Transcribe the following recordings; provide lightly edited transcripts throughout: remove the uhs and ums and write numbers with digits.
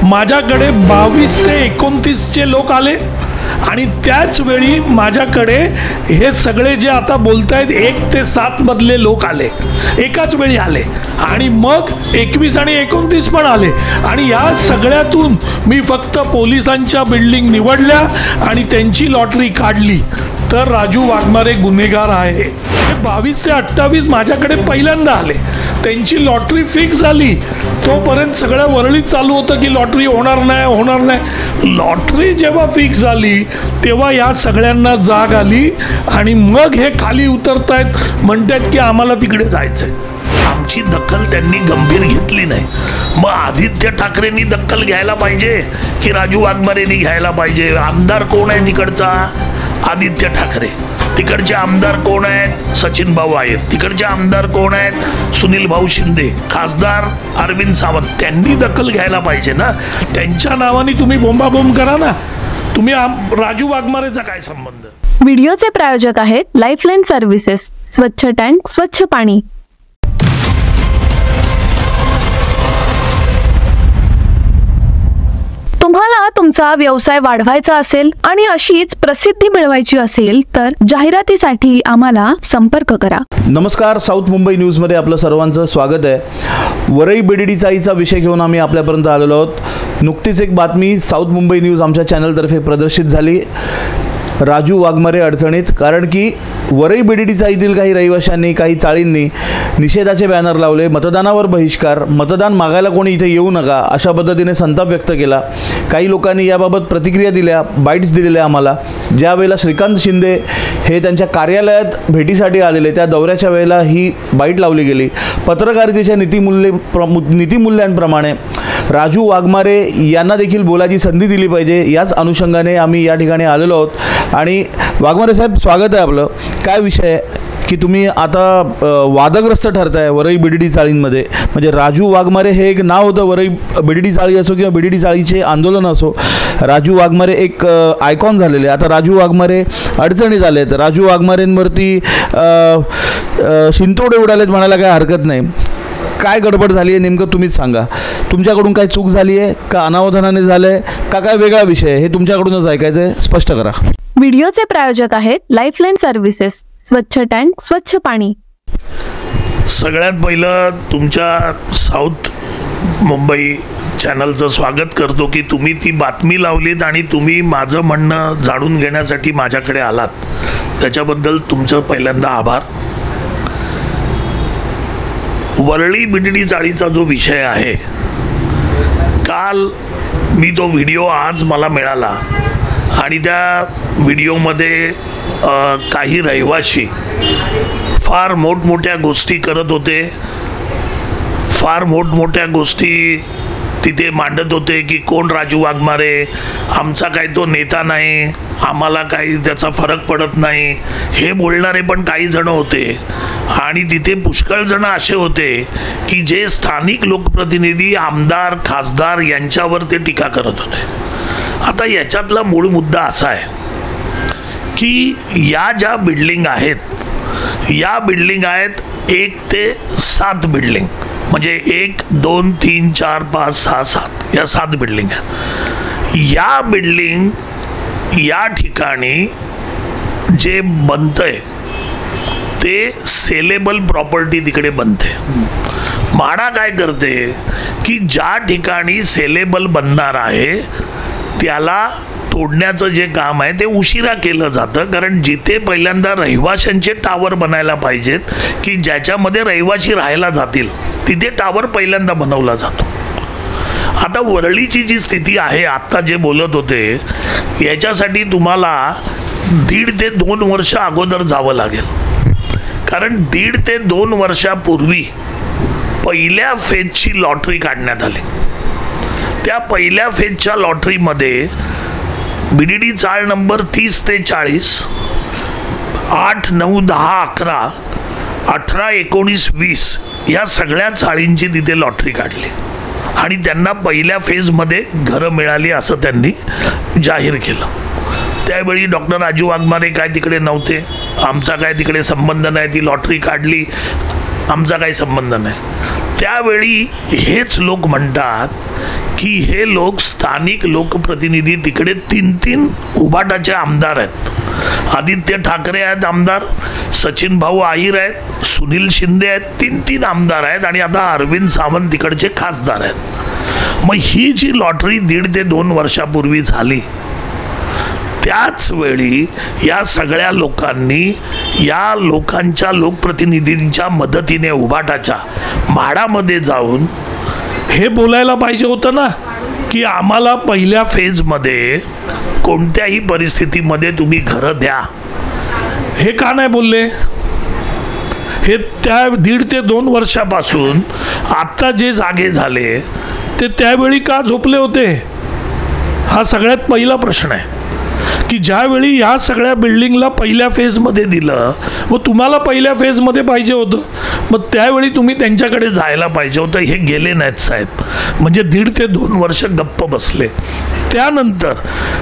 माझ्याकडे 22 ते 29चे लोक आले आणि त्याच वेळी माझ्याकडे हे सगळे जे आता बोलतायत 1 ते 7 मधले लोक आले, एकाच वेळी आले आणि मग 21 आणि 29 पण आले आणि या सगळ्यातून मी फक्त पोलिसांच्या बिल्डिंग निवडल्या आणि त्यांची लॉटरी काढली तर राजू वाघमारे गुन्हेगार आहे। 22 ते 28 माझ्याकडे पहिल्यांदा आले, त्यांची लॉटरी फिक्स झाली, तोपर्यंत सगळ्या वरळीत चालू होतं की लॉटरी होणार नाही। लॉटरी जेव्हा फिक्स झाली तेव्हा या सगळ्यांना जाग आली आणि मग हे खाली उतरतायत, म्हणतात की आम्हाला तिकडे जायचंय। आमची दखल त्यांनी गंभीर घेतली नाही। मग आदित्य ठाकरेंनी दखल घ्यायला पाहिजे की राजू वाघमारेंनी घ्यायला पाहिजे? आमदार कोण आहे तिकडचा? आदित्य ठाकरे। तिकडचे आमदार कोण आहेत? सचिन भाऊ आहेत। तिकडचे आमदार कोण आहेत? सुनील भाऊ शिंदे। खासदार अरविंद सावंत। त्यांनी दखल घ्यायला पाहिजे ना। त्यांच्या नावाने तुम्ही बोंबाबोंब करा ना। तुम्ही राजू वाघमारेचा काय संबंध? व्हिडिओचे प्रायोजक आहेत लाईफलाईन सर्व्हिसेस, स्वच्छ टँक, स्वच्छ पाणी। तुम्हाला तुमचा व्यवसाय वाढवायचा असेल आणि अशीच प्रसिद्धी मिळवायची असेल तर जाहिरातीसाठी आम्हाला संपर्क करा। नमस्कार, साऊथ मुंबई न्यूजमध्ये आपलं सर्वांचं स्वागत आहे। वरई बीडीडी चाळीचा विषय घेऊन आम्ही आपल्यापर्यंत आलेलो आहोत। नुकतीच एक बातमी साऊथ मुंबई न्यूज आमच्या चॅनलतर्फे प्रदर्शित झाली। राजू वाघमारे अडचणीत, कारण की वरई बीडीडी चाळीतील काही रहिवाशांनी, काही चाळींनी निषेधाचे बॅनर लावले, मतदानावर बहिष्कार, मतदान मागायला कोणी इथे येऊ नका अशा पद्धतीने संताप व्यक्त केला। काही लोकांनी याबाबत प्रतिक्रिया दिल्या, बाईट्स दिलेल्या आम्हाला। ज्या वेळेला श्रीकांत शिंदे हे त्यांच्या कार्यालयात भेटीसाठी आलेले त्या दौऱ्याच्या वेळेला ही बाईट लावली गेली। पत्रकारितेच्या नीतिमूल्यांप्रमाणे राजू वाघमारे यांना देखील बोलायची संधी दिली पाहिजे, याच अनुषंगाने आम्ही या ठिकाणी आलेलो आहोत। आणि वाघमारे साहेब, स्वागत आहे आपलं। काय विषय आहे की तुम्ही आता वादग्रस्त ठरताय वरई बीडीडी चाळींमध्ये? म्हणजे राजू वाघमारे हे एक नाव होतं, वरई बीडीडी चाळी असो किंवा बीडीडी चाळीचे आंदोलन असो, राजू वाघमारे एक आयकॉन झालेले। आता राजू वाघमारे अडचणीत आलेत, राजू वाघमारेंवरती शिंतोडे उडालेत म्हणायला काय हरकत नाही। काय गडबड झाली आहे नेमकं तुम्हीच सांगा। तुमच्याकडून काय चूक झाली आहे का, अनावधानाने झालं आहे का, काय वेगळा विषय आहे? हे तुमच्याकडूनच ऐकायचं आहे, स्पष्ट करा। व्हिडिओचे प्रायोजक आहेत लाईफलाईन सर्व्हिसेस, स्वच्छ टँक, स्वच्छ पाणी। सगळ्यात पहिलं तुमच्या साऊथ मुंबई चॅनलचं स्वागत करतो की तुम्ही ती बातमी लावलीत आणि तुम्ही माझं म्हणणं जाणून घेण्यासाठी माझ्याकडे आलात, त्याच्याबद्दल तुमचं पहिल्यांदा आभार। वरळी बीडीडी चाळीचा जो विषय आहे, काल मी तो व्हिडिओ आज मला मिळाला आणि त्या व्हिडिओमध्ये काही रहिवाशी फार मोठमोठ्या गोष्टी करत होते, फार मोठमोठ्या गोष्टी तिथे मांडत होते की कोण राजू वाघमारे, आमचा काही तो नेता नाही, आम्हाला काही त्याचा फरक पडत नाही, हे बोलणारे पण काही जण होते। आणि तिथे पुष्कळ जण असे होते की जे स्थानिक लोकप्रतिनिधी, आमदार, खासदार यांच्यावर ते टीका करत होते। आता याच्यातला मूळ मुद्दा असा आहे की या ज्या बिल्डिंग आहेत, या बिल्डिंग आहेत 1 ते 7 बिल्डिंग, म्हणजे 1, 2, 3, 4, 5, 6, 7 या 7 बिल्डिंग आहेत। या बिल्डिंग या ठिकाणी जे बनतंय ते सेलेबल प्रॉपर्टी तिकडे बनते। म्हाडा काय करते की ज्या ठिकाणी सेलेबल बनणार आहे त्याला तोडण्याचं जे काम आहे ते उशिरा केलं जातं, कारण जिथे पहिल्यांदा रहिवाशांचे टावर बनायला पाहिजेत की ज्याच्यामध्ये रहिवाशी राहायला जातील तिथे टावर पहिल्यांदा बनवला जातो। आता वरळीची जी स्थिती आहे, आत्ता जे बोलत होते, याच्यासाठी तुम्हाला 1.5 ते 2 वर्ष अगोदर जावं लागेल, कारण 1.5 ते 2 वर्षापूर्वी पहिल्या फेजची लॉटरी काढण्यात आली। त्या पहिल्या फेजच्या लॉटरीमध्ये बीडीडी चाळ नंबर 30 ते 40, 8, 9, 10, 11, 18, 19, 20 या सगळ्या चाळींची तिथे लॉटरी काढली आणि त्यांना पहिल्या फेजमध्ये घरं मिळाली असं त्यांनी जाहीर केलं। त्यावेळी डॉक्टर राजू वाघमारे काय तिकडे नव्हते, आमचा काय तिकडे संबंध नाही, ती लॉटरी काढली, आमचा काही संबंध नाही। त्यावेळी हेच लोक म्हणतात की हे लोक स्थानिक लोकप्रतिनिधी तिकडे 3 उभाटाचे आमदार आहेत. आदित्य ठाकरे आहेत आमदार, सचिन भाऊ आहिर आहेत, सुनील शिंदे आहेत, 3 आमदार आहेत आणि आता अरविंद सावंत तिकडचे खासदार आहेत. मग ही जी लॉटरी 1.5 ते 2 वर्षापूर्वी झाली, त्याच वेळी या सगळ्या लोकांनी या लोकांच्या लोकप्रतिनिधींच्या मदतीने उभाटाच्या म्हाडामध्ये जाऊन हे बोलायला पाहिजे होतं ना की आम्हाला पहिल्या फेजमध्ये कोणत्याही परिस्थितीमध्ये तुम्ही घरं द्या. हे का नाही बोलले? हे त्या 1.5 ते 2 वर्षापासून आत्ता जे जागे झाले ते त्यावेळी का झोपले होते? हा सगळ्यात पहिला प्रश्न आहे की ज्यावेळी या सगळ्या बिल्डिंगला पहिल्या फेजमध्ये दिलं, मग तुम्हाला पहिल्या फेजमध्ये पाहिजे होतं, मग त्यावेळी तुम्ही त्यांच्याकडे जायला पाहिजे होतं. हे गेले नाहीत साहेब, म्हणजे 1.5 ते 2 वर्ष गप्प बसले. त्यानंतर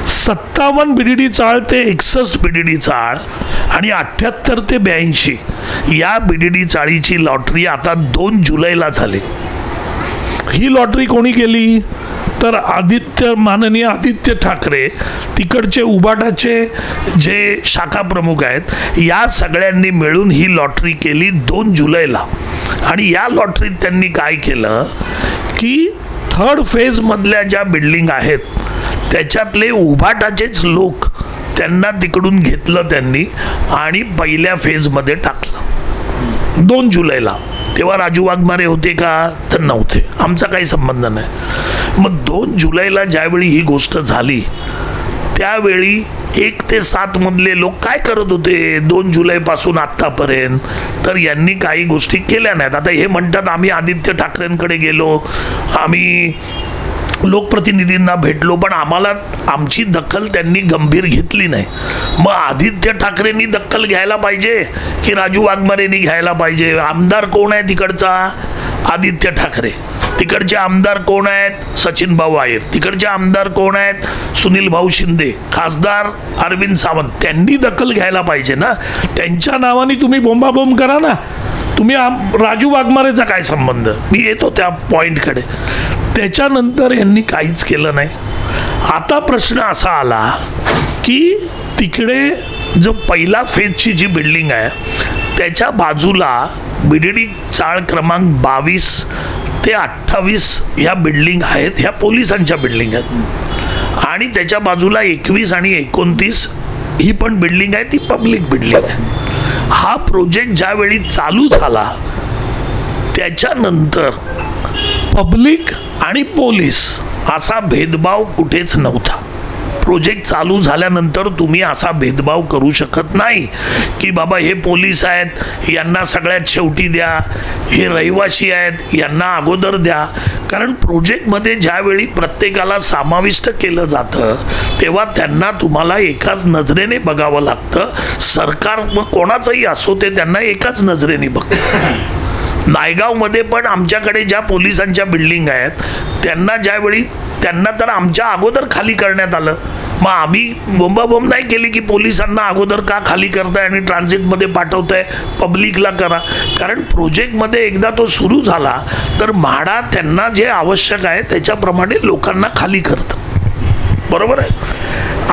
57 BDD चाळ ते 61 BDD चाळ आणि 78 ते 82 या BDD चाळीची लॉटरी आता 2 जुलैला झाली. ही लॉटरी कोणी केली? तर माननीय आदित्य ठाकरे, तिकडचे उबाटाचे जे शाखा प्रमुख आहेत, या सगळ्यांनी मिळून ही लॉटरी केली 2 जुलैला. आणि या लॉटरीत त्यांनी काय केलं की 3rd फेजमधल्या ज्या बिल्डिंग आहेत त्याच्यातले उभाटाचेच लोक त्यांना तिकडून घेतलं त्यांनी आणि पहिल्या फेजमध्ये टाकलं 2 जुलैला. तेव्हा राजू वाघमारे होते का? तर नव्हते, आमचा काही संबंध नाही. मग 2 जुलैला ज्यावेळी ही गोष्ट झाली त्यावेळी 1 ते 7 मधले लोक काय करत होते 2 जुलैपासून आत्तापर्यंत? तर यांनी काही गोष्टी केल्या नाहीत. आता हे म्हणतात आम्ही आदित्य ठाकरेंकडे गेलो, आम्ही लोकप्रतिनिधींना भेटलो, पण आम्हाला आमची दखल त्यांनी गंभीर घेतली नाही. मग आदित्य ठाकरेंनी दखल घ्यायला पाहिजे की राजू वाघमारेंनी घ्यायला पाहिजे? आमदार कोण आहे तिकडचा? आदित्य ठाकरे. तिकडचे आमदार कोण आहेत? सचिन भाऊ आहिर. तिकडचे आमदार कोण आहेत? सुनील भाऊ शिंदे. खासदार अरविंद सावंत. त्यांनी दखल घ्यायला पाहिजे ना. त्यांच्या नावाने तुम्ही बोंबाबोंब करा ना. तुम्ही राजू वाघमारेचा काय संबंध? मी येतो त्या पॉईंटकडे. त्याच्यानंतर यांनी काहीच केलं नाही. आता प्रश्न असा आला की तिकडे जो पहिला फेजची जी बिल्डिंग आहे त्याच्या बाजूला BDD चाळ क्रमांक 22 ते 28 ह्या बिल्डिंग आहेत, ह्या पोलिसांच्या बिल्डिंग आहेत. आणि त्याच्या बाजूला 21 आणि 29 ही पण बिल्डिंग आहे, ती पब्लिक बिल्डिंग आहे. हा प्रोजेक्ट ज्यावेळी चालू झाला त्याच्यानंतर पब्लिक आणि पोलीस असा भेदभाव कुठेच नव्हता. प्रोजेक्ट चालू झाल्यानंतर तुम्ही असा भेदभाव करू शकत नाही की बाबा हे पोलीस आहेत यांना सगळ्यात शेवटी द्या, हे रहिवासी आहेत यांना अगोदर द्या. कारण प्रोजेक्टमध्ये ज्यावेळी प्रत्येकाला समाविष्ट केलं जातं तेव्हा त्यांना तुम्हाला एकाच नजरेने बघावं लागतं. सरकार मग कोणाचंही असो ते त्यांना एकाच नजरेने बघतं. नायगावमध्ये पण आमच्याकडे ज्या पोलिसांच्या बिल्डिंग आहेत त्यांना तर आमच्या अगोदर खाली करण्यात आलं. मग आम्ही बोंबाबोंब नाही केली की पोलिसांना अगोदर का खाली करताय आणि ट्रान्झिटमध्ये पाठवताय, पब्लिकला करा. कारण प्रोजेक्टमध्ये एकदा तो सुरू झाला तर म्हाडा त्यांना जे आवश्यक आहे त्याच्याप्रमाणे लोकांना खाली करतं. बरोबर आहे.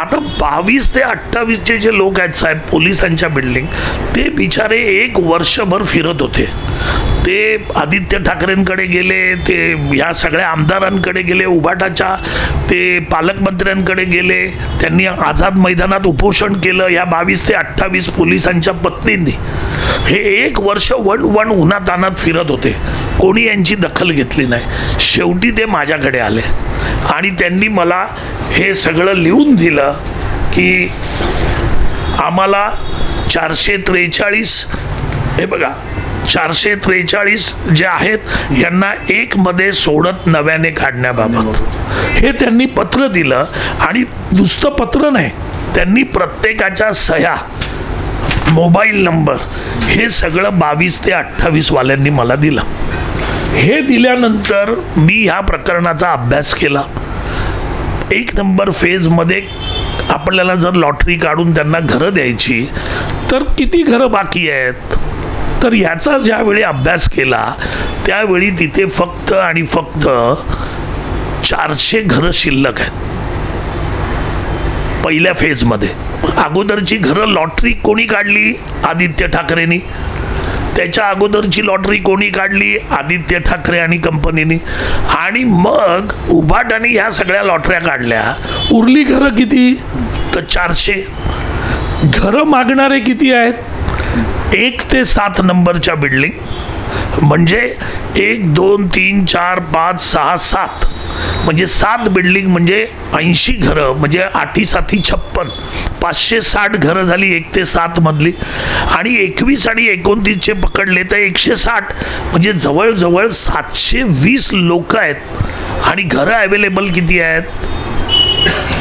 आता 22 ते 28 जे लोक आहेत साहेब पोलिसांच्या बिल्डिंग, ते बिचारे 1 वर्षभर फिरत होते. ते आदित्य ठाकरेंकडे गेले, ते या सगळ्या आमदारांकडे गेले उभाटाच्या, ते पालकमंत्र्यांकडे गेले, त्यांनी आझाद मैदानात उपोषण केलं. या 22 ते 28 पोलिसांच्या पत्नींनी हे 1 वर्ष वन उन्हातानात फिरत होते. कोणी यांची दखल घेतली नाही. शेवटी ते माझ्याकडे आले आणि त्यांनी मला हे सगळं लिहून दिलं की आम्हाला 443, हे बघा 443 जे आहेत यांना 1 मध्ये सोडत नव्याने काढण्याबाबत हे त्यांनी पत्र दिलं. आणि नुसतं पत्र नाही, त्यांनी प्रत्येकाच्या सह्या, मोबाईल नंबर हे सगळं 22 ते 28 वाल्यांनी मला दिलं. हे दिल्यानंतर मी ह्या प्रकरणाचा अभ्यास केला. 1 नंबर फेजमध्ये आपल्याला जर लॉटरी काढून त्यांना घरं द्यायची तर किती घरं बाकी आहेत? तर याचा ज्यावेळी अभ्यास केला त्यावेळी तिथे फक्त आणि फक्त 400 घरं शिल्लक आहेत पहिल्या फेजमध्ये. अगोदरची घरं लॉटरी कोणी काढली? आदित्य ठाकरेंनी. त्याच्या अगोदरची लॉटरी कोणी काढली? आदित्य ठाकरे आणि कंपनीने. आणि मग उभाटाने ह्या सगळ्या लॉटऱ्या काढल्या. उरली घरं किती? तर 400. घरं मागणारे किती आहेत? 1 ते 7 नंबरच्या बिल्डिंग, म्हणजे 1 2 3 4 5 6 7, म्हणजे 7 बिल्डिंग म्हणजे 80 घरं, म्हणजे 8 7 56, 560 घरं झाली 1 ते 7 मधली. आणि 21 आणि 29चे पकडले तर 160, म्हणजे जवळजवळ 720 लोक आहेत. आणि घरं अवेलेबल किती आहेत?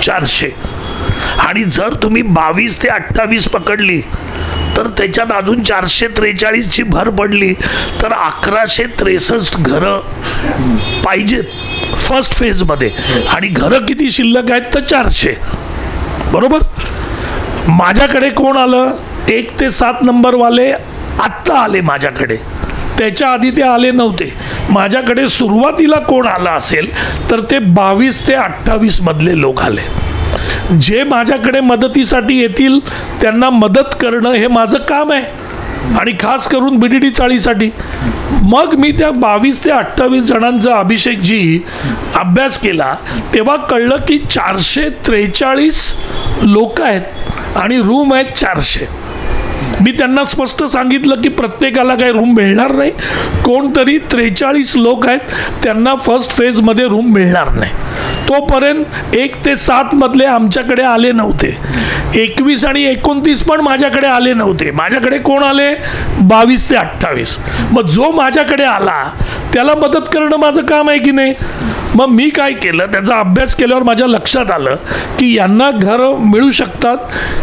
400. आणि जर तुम्ही 22 ते 28 पकडली तर त्याच्यात अजून 443ची भर पडली तर 1163 घरं पाहिजेत फर्स्ट फेजमध्ये. आणि घरं किती शिल्लक आहेत? तर 400. बरोबर. माझ्याकडे कोण आलं? 1 ते 7 नंबरवाले आत्ता आले माझ्याकडे, त्याच्या आधी ते आले नव्हते. माझ्याकडे सुरुवातीला कोण आलं असेल तर ते 22 ते 28 मधले लोक आले. जे माझ्याकडे मदतीसाठी येतील त्यांना मदत करणं हे माझं काम आहे, आणि खास करून BDD चाळीसाठी. मग मी त्या 22 ते 28 जणांचा अभिषेकजी अभ्यास केला तेव्हा कळलं की 443 लोक आहेत आणि रूम आहेत 400. मी त्यांना स्पष्ट सांगितलं की प्रत्येकाला काही रूम मिळणार नाही. कोणतरी 43 लोक आहेत त्यांना फर्स्ट फेजमध्ये रूम मिळणार नाही. तोपर्यंत 1 ते 7 मधले आमच्याकडे आले नव्हते. 21 आणि 29 पण माझ्याकडे आले नव्हते. माझ्याकडे कोण आले? 22 ते 28. मग जो माझ्याकडे आला त्याला मदत करणं माझं काम आहे की नाही? मग मी काय केलं, त्याचा अभ्यास केल्यावर माझ्या लक्षात आलं की यांना घरं मिळू शकतात.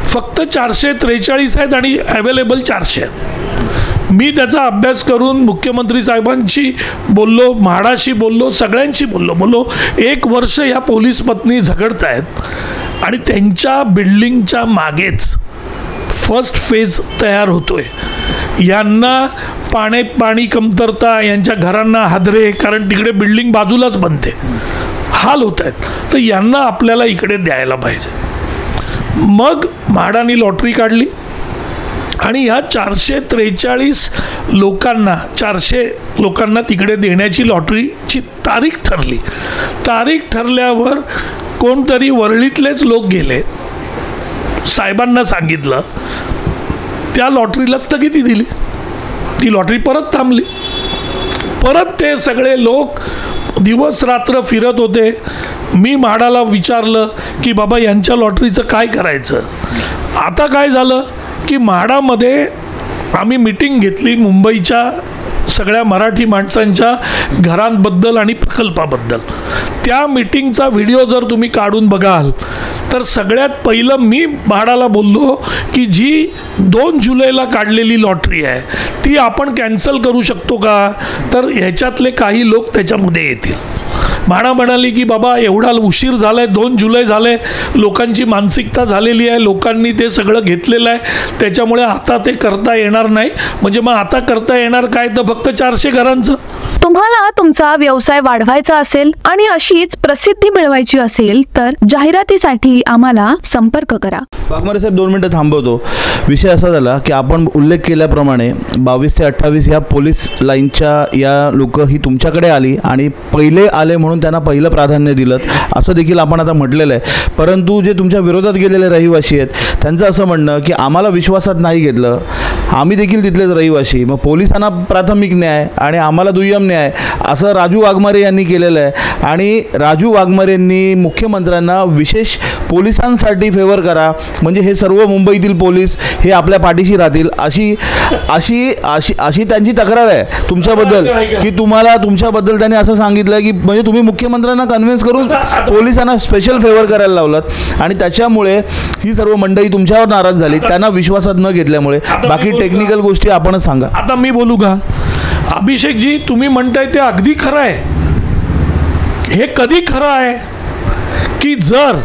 फक्त 443 आहेत आणि अवेलेबल 400 आहेत. मी त्याचा अभ्यास करून मुख्यमंत्री साहेबांशी बोललो, म्हाडाशी बोललो, सगळ्यांशी बोललो. 1 वर्ष या पोलीस पत्नी झगडत आहेत आणि त्यांच्या बिल्डिंगच्या मागेच फर्स्ट फेज तयार होतोय. यांना पाणी कमतरता, यांच्या घरांना हादरे, कारण तिकडे बिल्डिंग बाजूलाच बनते, हाल होत आहेत. तर यांना आपल्याला इकडे द्यायला पाहिजे. मग म्हाडाने लॉटरी काढली आणि ह्या 443 लोकांना 400 लोकांना तिकडे देण्याची लॉटरीची तारीख ठरली. तारीख ठरल्यावर कोणतरी वरळीतलेच लोक गेले, साहेबांना सांगितलं, त्या लॉटरीला स्थगिती दिली. ती लॉटरी परत थांबली. परत ते सगळे लोक दिवस रात्र फिरत होते. मी म्हाडाला विचारलं की बाबा यांच्या लॉटरीचं काय करायचं. आता काय झालं की म्हाडामध्ये आम्ही मीटिंग घेतली मुंबईच्या सगळ्या मराठी माणसांच्या घरांबद्दल आणि प्रकल्पाबद्दल. त्या मीटिंगचा व्हिडिओ जर तुम्ही काढून बघाल तर सगळ्यात पहिलं मी म्हाडाला बोललो की जी 2 जुलैला काढलेली लॉटरी आहे ती आपण कॅन्सल करू शकतो का? तर ह्याच्यातले काही लोक त्याच्यामध्ये येतील. म्हाडा म्हणाली की बाबा एवढा उशीर झाला आहे, 2 जुलै झाले, लोकांची मानसिकता झालेली आहे, लोकांनी ते सगळं घेतलेलं आहे, त्याच्यामुळे आता ते करता येणार नाही. म्हणजे मग आता करता येणार काय? तर फक्त 400 घरांचं. तुम्हाला तुमचा व्यवसाय वाढवायचा असेल आणि अशीच प्रसिद्धी मिळवायची असेल तर जाहिरातीसाठी आम्हाला संपर्क करा. वाघमारे साहेब 2 मिनिटं थांबवतो. विषय असा झाला की आपण उल्लेख केल्याप्रमाणे 22 ते 28 या पोलीस लाईनच्या या लोक ही तुमच्याकडे आली आणि पहिले आले म्हणून त्यांना पहिलं प्राधान्य दिलं असं देखील आपण आता म्हटलेलं आहे. परंतु जे तुमच्या विरोधात गेलेले रहिवासी आहेत त्यांचं असं म्हणणं की आम्हाला विश्वासात नाही घेतलं, आम्ही देखील तिथलेच रहिवासी, मग पोलिसांना प्राथमिक न्याय आणि आम्हाला दुय्यम न्याय असं राजू वाघमारे यांनी केलेलं आहे. आणि राजू वाघमारेंनी मुख्यमंत्र्यांना विशेष पोलिसांसाठी फेवर करा, म्हणजे हे सर्व मुंबईतील पोलीस हे आपल्या पाठीशी राहतील अशी अशी अशी अशी त्यांची तक्रार आहे तुमच्याबद्दल. की तुम्हाला तुमच्याबद्दल त्यांनी असं सांगितलं की म्हणजे तुम्ही मुख्यमंत्र्यांना कन्व्हिन्स करून पोलिसांना स्पेशल फेवर करायला लावलात आणि त्याच्यामुळे ही सर्व मंडळी तुमच्यावर नाराज झाली, त्यांना विश्वासात न घेतल्यामुळे. बाकी टेक्निकल गोष्टी आपणच सांगा. आता मी बोलू का? अभिषेकजी तुम्ही म्हणताय ते अगदी खरं आहे. हे कधी खरं आहे की जर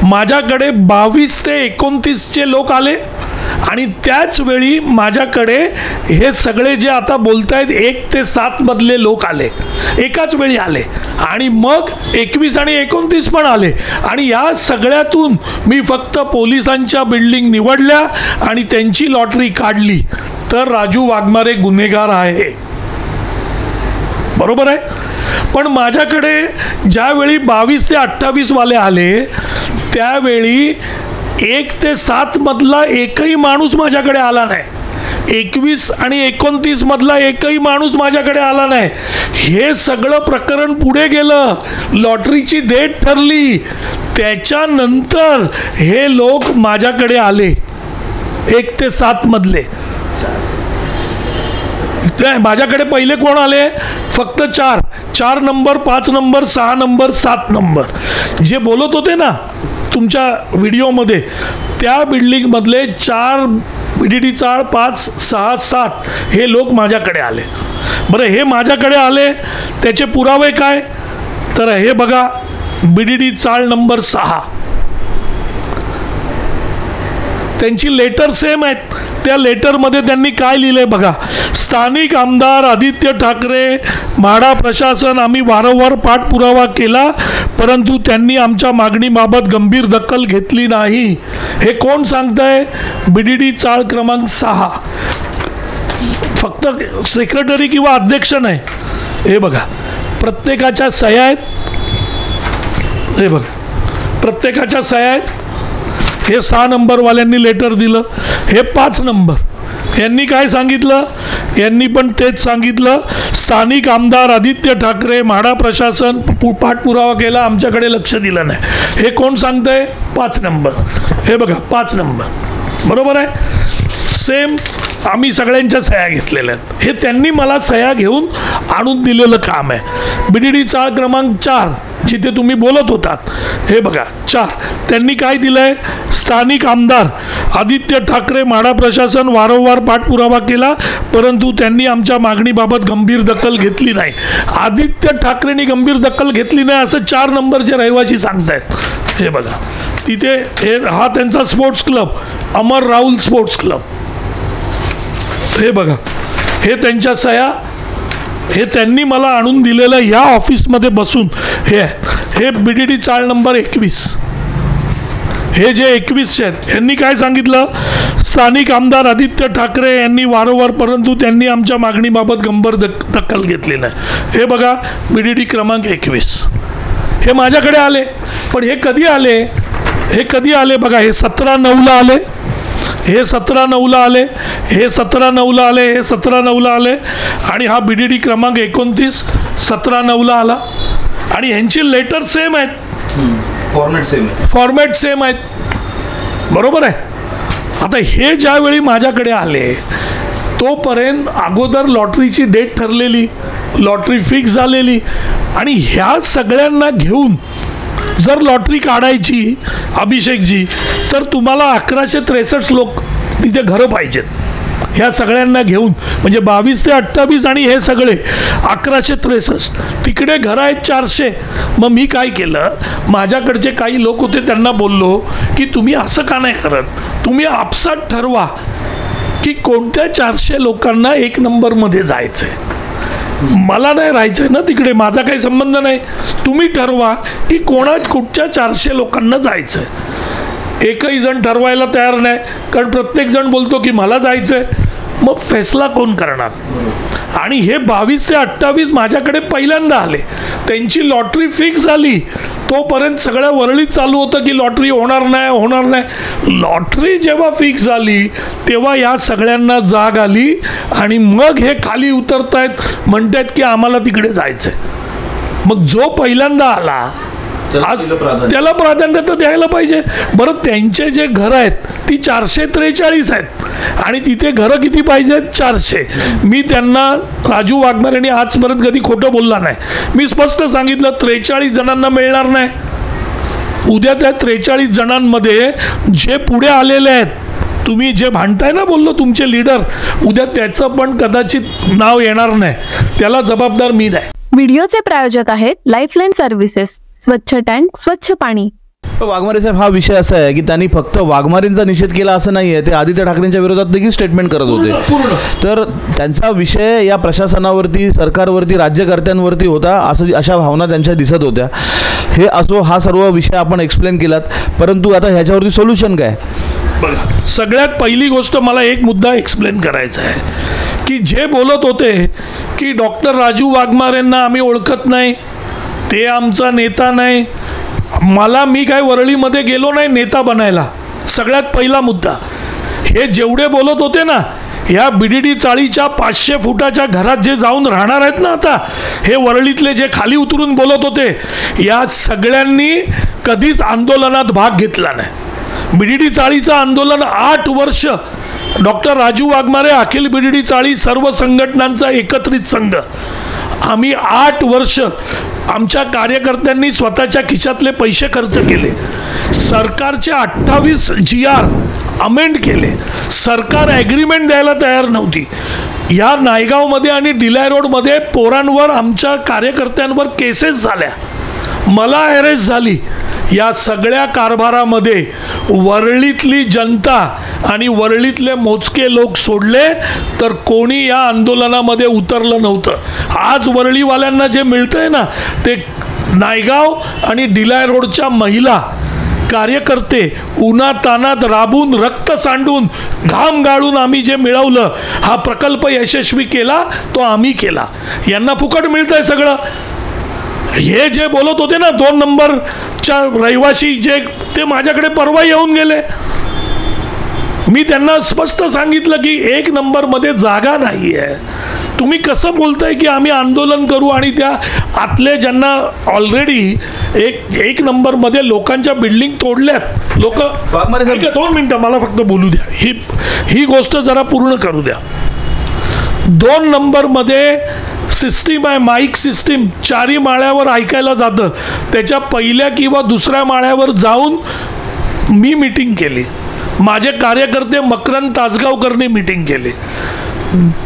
माझ्याकडे 22 ते 29चे लोक आले आणि त्याच वेळी माझ्याकडे हे सगळे जे आता बोलतायत 1 ते 7 मधले लोक आले, एकाच वेळी आले, आणि मग 21 आणि 29 पण आले, आणि या सगळ्यातून मी फक्त पोलिसांच्या बिल्डिंग निवडल्या आणि त्यांची लॉटरी काढली, तर राजू वाघमारे गुन्हेगार आहे. बरोबर आहे. पण माझ्याकडे ज्यावेळी 22 ते 28 वाले आले त्यावेळी 1 ते 7 मधला एकही माणूस माझ्याकडे आला नाही, 21 आणि 29 मधला एकही माणूस माझ्याकडे आला नाही. हे सगळं प्रकरण पुढे गेलं, लॉटरीची डेट ठरली, त्याच्यानंतर हे लोक माझ्याकडे आले 1 ते 7 मधले. माझ्याकडे पहिले कोण आले? फक्त 4 नंबर, 5 नंबर, 6 नंबर, 7 नंबर जे बोलत होते ना तुमच्या व्हिडिओमध्ये, त्या बिल्डिंगमधले 4 BDD चाळ, 5, 6, 7 हे लोक माझ्याकडे आले. बरं, हे माझ्याकडे आले त्याचे पुरावे काय? तर हे बघा, BDD चाळ नंबर 6, त्यांची लेटर सेम आहेत. त्या लेटरमध्ये त्यांनी काय लिहिलंय बघा. स्थानिक आमदार आदित्य ठाकरे, म्हाडा प्रशासन, आम्ही वारंवार पाठपुरावा केला परंतु त्यांनी आमच्या मागणीबाबत गंभीर दखल घेतली नाही. हे कोण सांगतंय? BDD चाळ क्रमांक 6. फक्त सेक्रेटरी किंवा अध्यक्ष नाही. हे बघा, प्रत्येकाच्या सह्या आहेत. हे बघा, प्रत्येकाच्या सह्या आहेत. हे 6 नंबरवाल्यांनी लेटर दिलं. हे 5 नंबर यांनी काय सांगितलं? यांनी पण तेच सांगितलं, स्थानिक आमदार आदित्य ठाकरे, म्हाडा प्रशासन पाठपुरावा केला, आमच्याकडे लक्ष दिलं नाही. हे कोण सांगतंय? 5 नंबर. हे बघा, 5 नंबर. बरोबर आहे. सेम आम्ही सगळ्यांच्या सह्या घेतलेल्या आहेत. हे त्यांनी मला सह्या घेऊन आणून दिलेलं काम आहे. BDD चाळ क्रमांक 4 जिथे तुम्ही बोलत होतात, हे बघा 4 त्यांनी काय दिलंय? स्थानिक आमदार आदित्य ठाकरे, म्हाडा प्रशासन वारंवार पाठपुरावा केला परंतु त्यांनी आमच्या मागणीबाबत गंभीर दखल घेतली नाही. आदित्य ठाकरेंनी गंभीर दखल घेतली नाही असं 4 नंबरचे रहिवासी सांगतायत. हे बघा, तिथे हा त्यांचा स्पोर्ट्स क्लब, अमर राहुल स्पोर्ट्स क्लब. हे बघा, हे त्यांच्या सह्या, हे त्यांनी मला आणून दिलेलं ह्या ऑफिसमध्ये बसून. हे BDD चाळ नंबर 21. हे जे 21 आहेत यांनी काय सांगितलं? स्थानिक आमदार आदित्य ठाकरे यांनी वारंवार परंतु त्यांनी आमच्या मागणीबाबत गंभीर दखल घेतली नाही. हे बघा, BDD क्रमांक 21. हे माझ्याकडे आले. पण हे कधी आले? हे कधी आले बघा, हे 17/9 आले, हे 17/9 आले, हे 17/9 आले, हे 17/9 आले, आणि हा BDD क्रमांक 29 17/9 आला. आणि ह्यांची लेटर सेम आहेत, फॉर्मॅट सेम आहेत. बरोबर आहे. आता हे ज्यावेळी माझ्याकडे आले तोपर्यंत अगोदर लॉटरीची डेट ठरलेली, लॉटरी फिक्स झालेली, आणि ह्या सगळ्यांना घेऊन जर लॉटरी काढायची अभिषेकजी, तर तुम्हाला 1163 लोक तिथे घरं पाहिजेत. ह्या सगळ्यांना घेऊन म्हणजे 22 ते 28 आणि हे सगळे 1163. तिकडे घरं आहेत 400. मग मी काय केलं, माझ्याकडचे काही लोक होते त्यांना बोललो की तुम्ही असं का नाही करत, तुम्ही आपसात ठरवा की कोणत्या 400 लोकांना 1 नंबरमध्ये जायचं आहे. मला नाही राहायचं ना तिकडे, माझा काही संबंध नाही. तुम्ही ठरवा की कुठच्या 400 लोकांना जायचं आहे. एकही जण ठरवायला तयार नाही, कारण प्रत्येक जण बोलतो की मला जायचं आहे. मग फैसला कोण करणार? आणि हे 22 ते 28 माझ्याकडे पहिल्यांदा आले, त्यांची लॉटरी फिक्स झाली. तोपर्यंत सगळ्या वरळीत चालू होतं की लॉटरी होणार नाही. लॉटरी जेव्हा फिक्स झाली तेव्हा या सगळ्यांना जाग आली आणि मग हे खाली उतरतायत, म्हणतायत की आम्हाला तिकडे जायचं आहे. मग जो पहिल्यांदा आला आज त्याला प्राधान्य तर द्यायला पाहिजे. बरं, त्यांचे जे घरं आहेत ती 443 आहेत आणि तिथे घरं किती पाहिजेत? 400. मी त्यांना, राजू वाघमारेंनी आजपर्यंत कधी खोटं बोलला नाही. मी स्पष्ट सांगितलं 43 जणांना मिळणार नाही. उद्या त्या 43 जणांमध्ये जे पुढे आलेले आहेत, तुम्ही जे भांडताय ना, बोललो तुमचे लीडर, उद्या त्याचं पण कदाचित नाव येणार नाही. त्याला जबाबदार मी नाही. व्हिडिओचे प्रायोजक आहेत लाईफलाईन सर्व्हिसेस, स्वच्छ टँक, स्वच्छ पाणी. वाघमारे साहेब, हा विषय असा आहे की त्यांनी फक्त वाघमारेंचा निषेध केला असं नाही आहे, ते आदित्य ठाकरेंच्या विरोधात देखील स्टेटमेंट करत होते. तर त्यांचा विषय या प्रशासनावरती, सरकारवरती, राज्यकर्त्यांवरती होता अशा भावना त्यांच्या दिसत होत्या. हे असो, हा सर्व विषय आपण एक्सप्लेन केलात, परंतु आता ह्याच्यावरती सोल्युशन काय? बघा, सगळ्यात पहिली गोष्ट मला एक मुद्दा एक्सप्लेन करायचा आहे की जे बोलत होते की डॉक्टर राजू वाघमारेंना आम्ही ओळखत नाही, ते आमचा नेता नाही. मी काय वरळीमध्ये गेलो नाही नेता बनायला. सगळ्यात पहिला मुद्दा, हे जेवढे बोलत होते ना, ह्या BDD चाळीच्या 500 फुटाच्या घरात जे जाऊन राहणार आहेत ना, आता हे वरळीतले जे खाली उतरून बोलत होते, या सगळ्यांनी कधीच आंदोलनात भाग घेतला नाही. BDD चाळीचं आंदोलन 8 वर्ष, डॉक्टर राजू वाघमारे, अखिल BDD चाळी, सर्व संघटनांचा एकत्रित संघ, आम्ही 8 वर्ष आमच्या कार्यकर्त्यांनी स्वतःच्या खिशातले पैसे खर्च केले. सरकारचे 28 GR अमेंड केले. सरकार ॲग्रीमेंट द्यायला तयार नव्हती. या नायगावमध्ये आणि डिलाय रोडमध्ये पोरांवर, आमच्या कार्यकर्त्यांवर केसेस झाल्या, मला अरेस्ट झाली. या सगळ्या कारभारामध्ये वरळीतली जनता आणि वरळीतले मोजके लोक सोडले तर कोणी या आंदोलनामध्ये उतरलं नव्हतं. आज वरळीवाल्यांना जे मिळतंय ना, ते नायगाव आणि डिलाय रोडच्या महिला कार्यकर्ते उन्हातानात राबून, रक्त सांडून, घाम गाळून आम्ही जे मिळवलं, हा प्रकल्प यशस्वी केला तो आम्ही केला. यांना फुकट मिळतंय सगळं. हे जे बोलत होते ना 2 नंबरच्या रहिवासी, जे ते माझ्याकडे परवा येऊन गेले. मी त्यांना स्पष्ट सांगितलं की 1 नंबरमध्ये जागा नाही आहे. तुम्ही कसं बोलताय की आम्ही आंदोलन करू आणि त्या आतले ज्यांना ऑलरेडी एक नंबरमध्ये लोकांच्या बिल्डिंग तोडल्यात. लोक 2 मिनटं मला फक्त बोलू द्या, ही गोष्ट जरा पूर्ण करू द्या. 2 नंबरमध्ये सिस्टीम आहे, माईक सिस्टीम, 4 माळ्यावर ऐकायला जातं. त्याच्या पहिल्या किंवा दुसऱ्या माळ्यावर जाऊन मी मीटिंग केली. माझे कार्यकर्ते मकरंद तासगावकरने मीटिंग केली.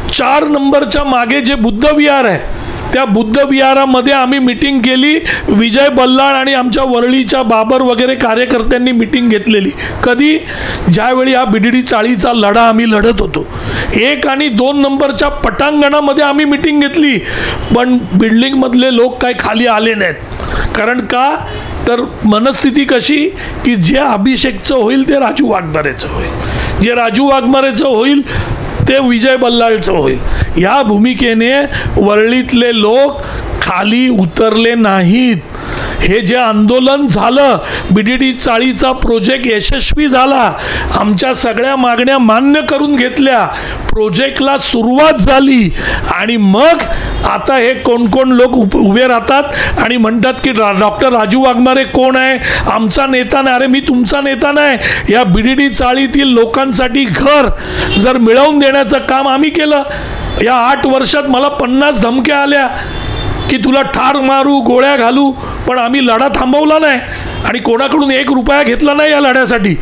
4 नंबरच्या मागे जे बुद्ध विहार आहे, त्या बुद्ध विहारामध्ये आम्ही मीटिंग केली. विजय बल्लाळ आणि आमच्या वरळीच्या बाबर वगैरे कार्यकर्त्यांनी मीटिंग घेतलेली. कधी? ज्यावेळी हा BDD चाळीचा लढा आम्ही लढत होतो. 1 आणि 2 नंबरच्या पटांगणामध्ये आम्ही मीटिंग घेतली, पण बिल्डिंगमधले लोक काही खाली आले नाहीत. कारण का? तर मनस्थिती कशी की जे अभिषेकचं होईल ते राजू वाघमारेचं होईल, जे राजू वाघमारेचं होईल ते विजय बल्लाळचं होईल. या भूमिकेने वरळीतले लोक खाली उतरले नाहीत. हे जे आंदोलन झालं, BDD चाळीचा प्रोजेक्ट यशस्वी झाला, आमच्या सगळ्या मागण्या मान्य करून घेतल्या, प्रोजेक्टला सुरुवात झाली आणि मग आता हे कोण लोक उभे राहतात आणि म्हणतात की डॉक्टर राजू वाघमारे कोण आहे, आमचा नेता नाही. अरे मी तुमचा नेता नाही. या BDD चाळीतील लोकांसाठी घर जर मिळवून देण्याचं काम आम्ही केलं. या 8 वर्षात मला 50 धमक्या आल्या की तुला ठार मारू, गोळ्या घालू, पण आम्ही लढा थांबवला नाही आणि कोणाकडून 1 रुपया घेतला नाही. या लढ्यासाठी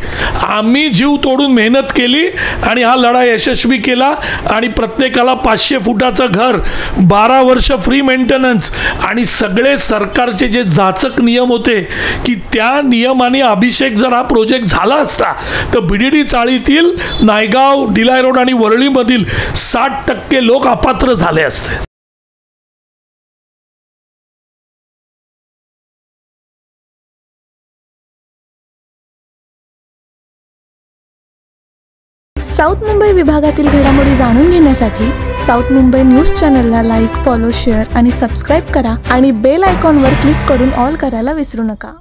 आम्ही जीव तोडून मेहनत केली आणि हा लढा यशस्वी केला. आणि प्रत्येकाला 500 फुटाचं घर, 12 वर्ष फ्री मेंटेनन्स आणि सगळे सरकारचे जे जाचक नियम होते की त्या नियमाने अभिषेक जर हा प्रोजेक्ट झाला असता तर BDD चाळीतील नायगाव, डिलाय रोड आणि वरळीमधील 60% लोक अपात्र झाले असते. साऊथ मुंबई विभागातील घडामोडी जाणून घेण्यासाठी साऊथ मुंबई न्यूज चॅनलला लाईक, फॉलो, शेअर आणि सबस्क्राईब करा आणि बेल आयकॉनवर क्लिक करून ऑल करायला विसरू नका.